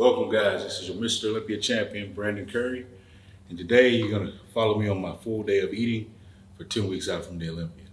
Welcome guys, this is your Mr. Olympia champion, Brandon Curry. And today you're gonna follow me on my full day of eating for 10 weeks out from the Olympia.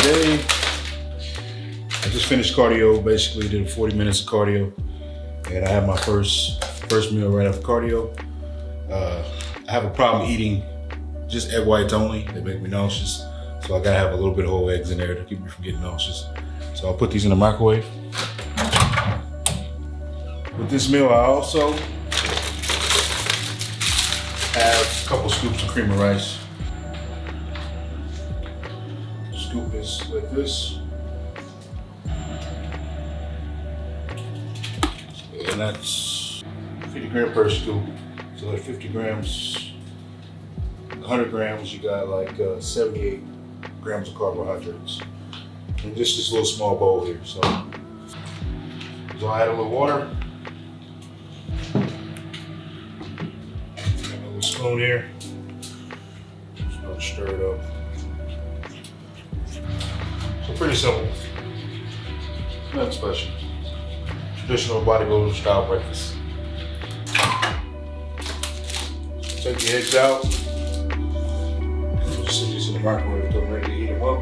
Today, I just finished cardio, basically did 40 minutes of cardio, and I have my first meal right after cardio. I have a problem eating just egg whites only. They make me nauseous, so I gotta have a little bit of whole eggs in there to keep me from getting nauseous. So I'll put these in the microwave. With this meal, I also have a couple scoops of cream of rice. Scoop this like this, and that's 50 grams per scoop. So like 50 grams, 100 grams, you got like 78 grams of carbohydrates. And just this little small bowl here. So I'll add a little water. Got a little spoon here. Just gonna stir it up. So pretty simple, nothing special. Traditional bodybuilder style breakfast. So take the eggs out. We'll just sit these in the microwave until I'm ready to heat them up.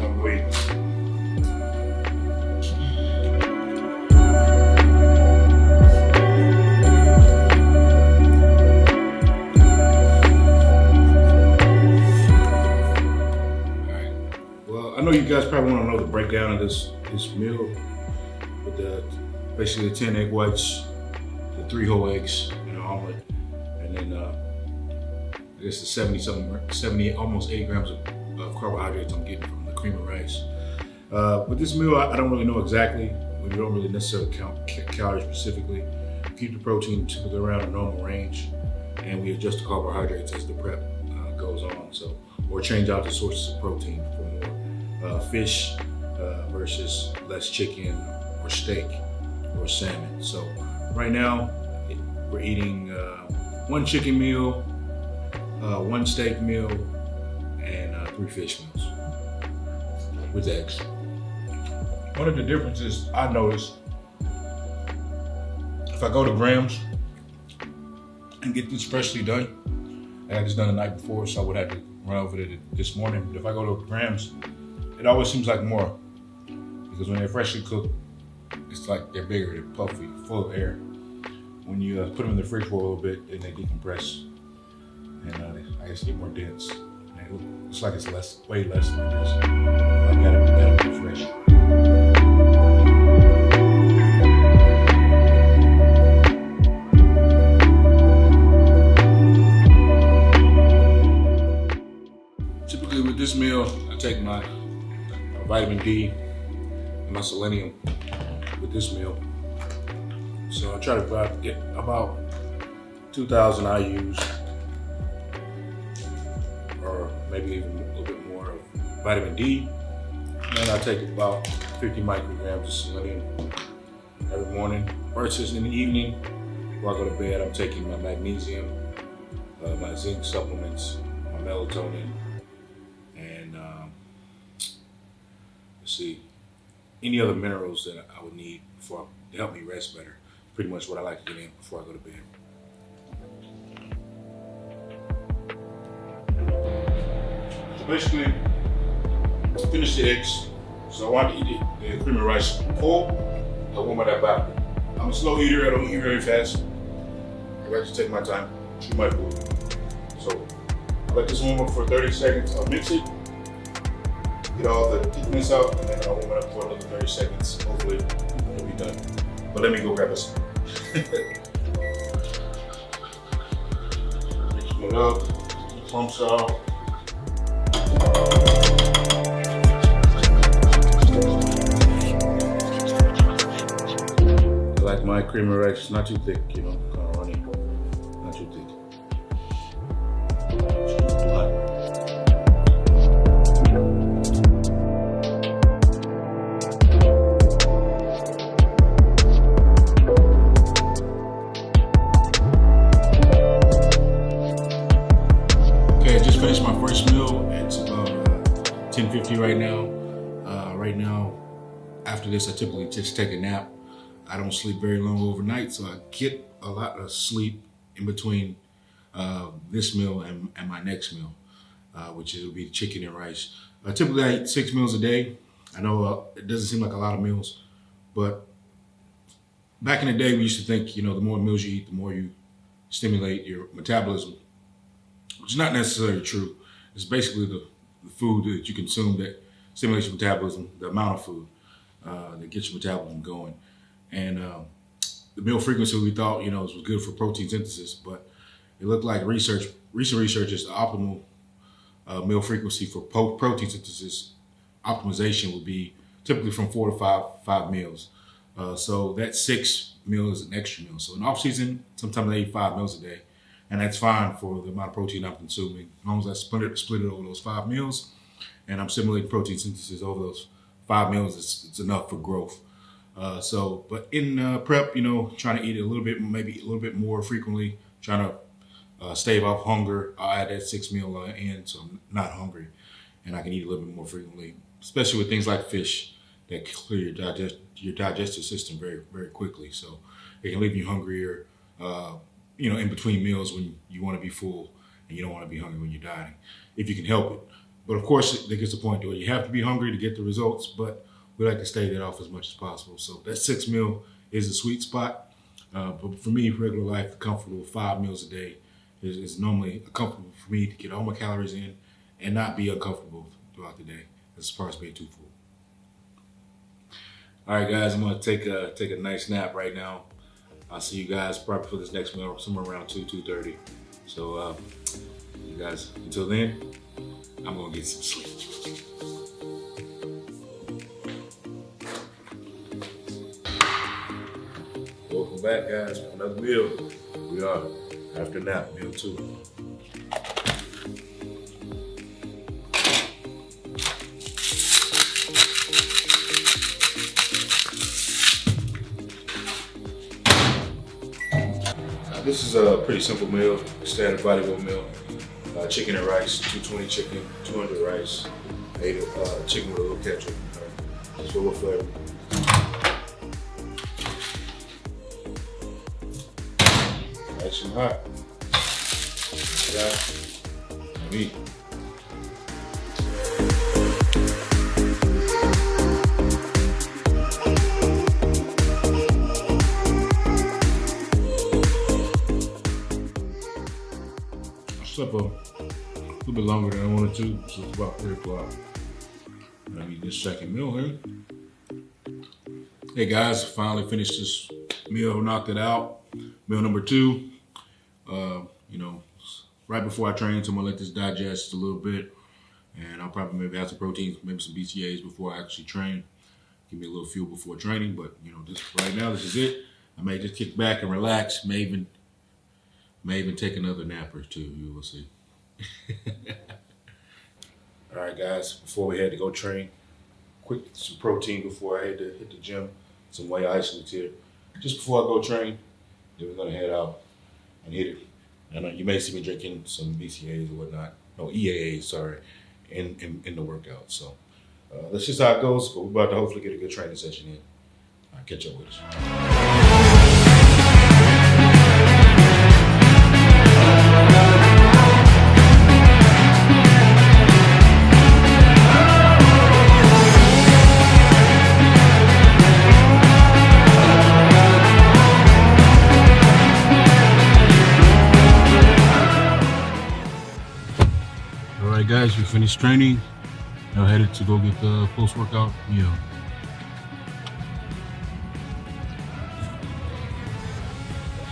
I'm waiting. I know you guys probably want to know the breakdown of this meal, with basically the 10 egg whites, the 3 whole eggs in an omelet, and then I guess the 70, almost 80 grams of carbohydrates I'm getting from the cream of rice. With this meal, I don't really know exactly. We don't really necessarily count calories specifically. Keep the protein typically around a normal range, and we adjust the carbohydrates as the prep goes on. So, or change out the sources of protein for more fish versus less chicken or steak or salmon. So right now we're eating 1 chicken meal, 1 steak meal, and 3 fish meals with eggs. One of the differences I noticed, if I go to Grams and get this freshly done, I had this done the night before, so I would have to run over it this morning. But if I go to Grams, it always seems like more, because when they're freshly cooked, it's like they're bigger, they're puffy, full of air. When you put them in the fridge for a little bit, then they decompress, and I guess get more dense. And it's like it's way less than this. I gotta be fresh. Typically with this meal, I take my vitamin D and my selenium with this meal. So I try to get about 2,000 IUs, or maybe even a little bit more of vitamin D. And then I take about 50 micrograms of selenium every morning. Versus in the evening, before I go to bed, I'm taking my magnesium, my zinc supplements, my melatonin, and see any other minerals that I would need to help me rest better. Pretty much what I like to get in before I go to bed. So basically, finish the eggs. So I want to eat the cream of rice cold. I warm it up. I'm a slow eater. I don't eat very fast. I like to take my time, chew my food. So I let this warm up for 30 seconds. I'll mix it, get all the thickness out, and then I'll warm it up for another 30 seconds. Hopefully it'll be done. But let me go grab a spoon. Mixing it up, clumps out. like cream of rice. It's not too thick, you know, kind of runny, not too thick. Okay, I just finished my first meal. It's about 10:50 right now. Right now, after this, I typically just take a nap. I don't sleep very long overnight, so I get a lot of sleep in between this meal and my next meal, which will be chicken and rice. Typically, I eat 6 meals a day. I know it doesn't seem like a lot of meals, but back in the day, we used to think, you know, the more meals you eat, the more you stimulate your metabolism, which is not necessarily true. It's basically the food that you consume that stimulates your metabolism, the amount of food that gets your metabolism going. And the meal frequency, we thought, you know, was good for protein synthesis, but it looked like recent research is the optimal meal frequency for protein synthesis optimization would be typically from 4 to 5 meals. So that 6 meals is an extra meal. So in off season, sometimes I eat 5 meals a day, and that's fine for the amount of protein I'm consuming. As long as I split it over those 5 meals, and I'm stimulating protein synthesis over those 5 meals, it's enough for growth. But in prep, you know, trying to eat a little bit, maybe a little bit more frequently, trying to stave off hunger. I'll add that 6 meal in, so I'm not hungry, and I can eat a little bit more frequently, especially with things like fish that clear your digestive system very, very quickly. So it can leave you hungrier, you know, in between meals when you want to be full and you don't want to be hungry when you're dieting, if you can help it. But of course, there gets a point to it. You have to be hungry to get the results, but we like to stave that off as much as possible. So that 6 meal is a sweet spot. But for me, regular life, comfortable 5 meals a day is normally comfortable for me to get all my calories in and not be uncomfortable throughout the day as far as being too full. All right, guys, I'm gonna take a nice nap right now. I'll see you guys probably for this next meal somewhere around 2:30. So you guys, until then, I'm gonna get some sleep. Welcome back, guys, for another meal. We are after nap, meal 2. This is a pretty simple meal, standard bodybuilding meal. Chicken and rice, 220 chicken, 200 rice, chicken with a little ketchup. Just a little flavor. Nice and hot. Yeah. Meat. I slept a little bit longer than I wanted to, so it's about 3 o'clock. I need this second meal here. Hey guys, finally finished this meal, knocked it out. Meal number 2. You know, right before I train, so I'm gonna let this digest a little bit, and I'll probably maybe have some proteins, maybe some BCAAs before I actually train. Give me a little fuel before training, but you know, this right now, this is it. I may just kick back and relax. May even take another nap or 2. You will see. All right, guys. Before we head to go train, quick some protein before I head to hit the gym. Some whey isolates here, just before I go train. Then we're gonna head out and hit it. And you may see me drinking some BCAAs or whatnot. No, EAAs, sorry, in the workout. So that's just how it goes. But we're about to hopefully get a good training session in. All right, catch up with us. Alright guys, we finished training. Now headed to go get the post-workout meal.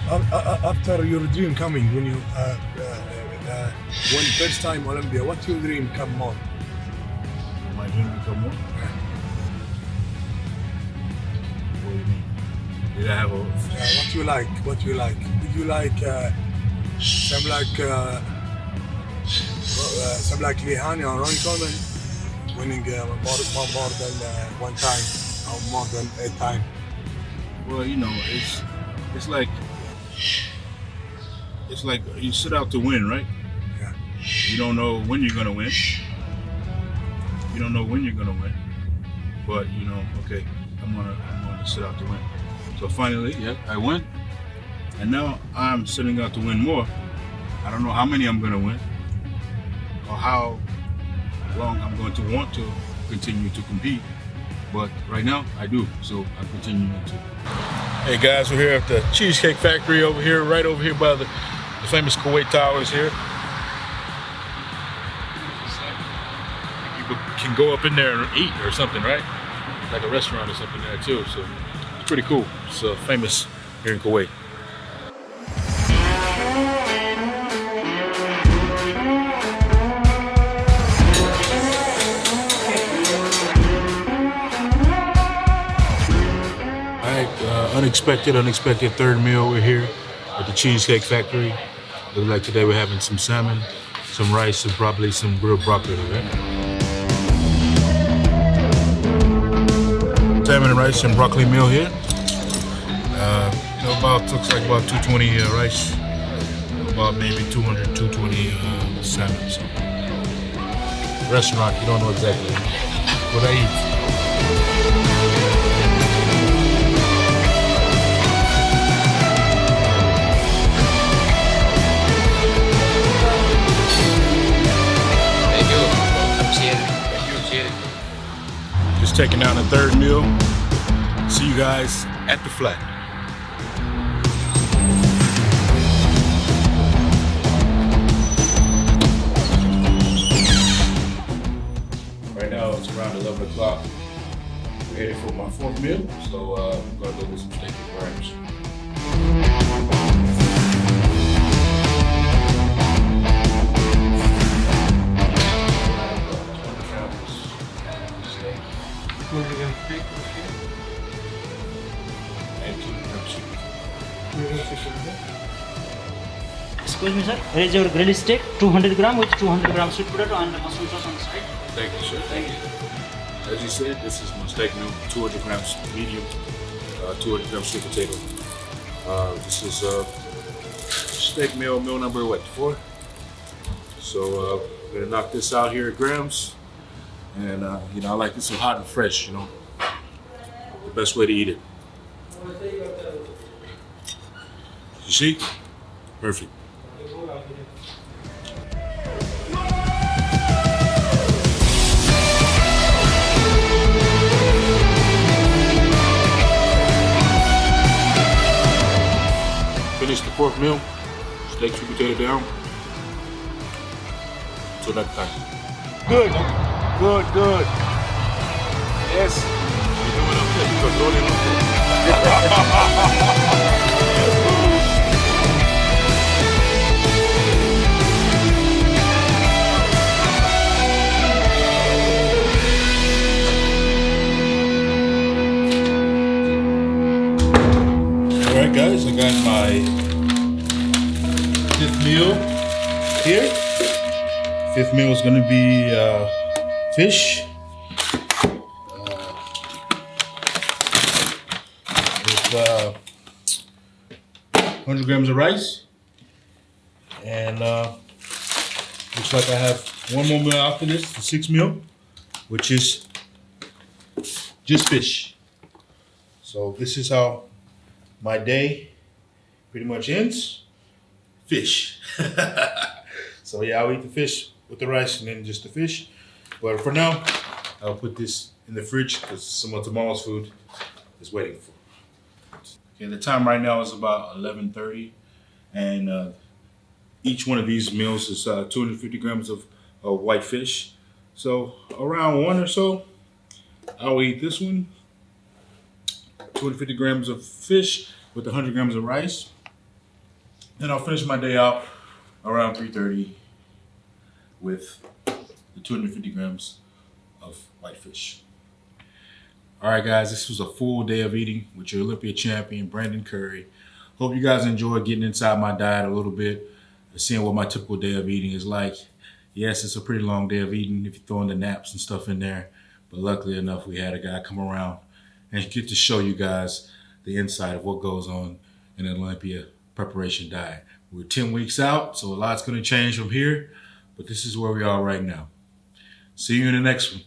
After your dream coming, when you when first time Olympia, what's your dream come more? My dream become more? What do you mean? Did I have a... what you like? What you like? Did you like some like Lehani or Ronnie Coleman winning more than one time or more than 8 times? Well, you know, it's like you set out to win, right? Yeah. You don't know when you're gonna win. You don't know when you're gonna win, but you know, okay, I'm gonna set out to win. So finally, yeah, I won, and now I'm setting out to win more. I don't know how many I'm gonna win, or how long I'm going to want to continue to compete, but right now I do, so I'm continuing to. Hey guys, we're here at the Cheesecake Factory over here, right over here by the famous Kuwait Towers here. You can go up in there and eat or something, right? Like a restaurant or something there too, so it's pretty cool. It's famous here in Kuwait. Unexpected third meal. We're here at the Cheesecake Factory. Looks like today we're having some salmon, some rice, and probably some grilled broccoli, right? Salmon and rice and broccoli meal here. You know, looks like about 220 rice, about maybe 200, 220 salmon. So, restaurant, you don't know exactly what I eat. Just taking down the third meal. See you guys at the flat. Right now it's around 11 o'clock. We're headed for my fourth meal, so I'm gonna go get some steak and grams. Excuse me, sir. Here is your grilled steak, 200 gram with 200 gram sweet potato and mushroom sauce on the side. Thank you, sir. Thank you. As you said, this is my steak meal, 200 grams medium, 200 grams sweet potato. This is steak meal number what, 4? So we're gonna knock this out here at grams, and you know, I like this so hot and fresh. You know, the best way to eat it. You see? Perfect. Finish the fourth meal. Steak, sweet potato down. Until next time. Good. Good, good. Yes. Alright guys, I got my fifth meal here. Fifth meal is going to be fish. With 100 grams of rice. And looks like I have one more meal after this, the sixth meal, which is just fish. So this is how my day pretty much ends. Fish. So yeah, I'll eat the fish with the rice and then just the fish. But for now, I'll put this in the fridge because some of tomorrow's food is waiting for. Okay, the time right now is about 11:30, and each one of these meals is 250 grams of white fish. So around 1 or so, I'll eat this one. 250 grams of fish with 100 grams of rice. Then I'll finish my day out around 3:30 with the 250 grams of white fish. All right, guys, this was a full day of eating with your Olympia champion, Brandon Curry. Hope you guys enjoyed getting inside my diet a little bit, seeing what my typical day of eating is like. Yes, it's a pretty long day of eating if you throw in the naps and stuff in there, but luckily enough, we had a guy come around and get to show you guys the inside of what goes on in an Olympia preparation diet. We're 10 weeks out, so a lot's going to change from here, but this is where we are right now. See you in the next one.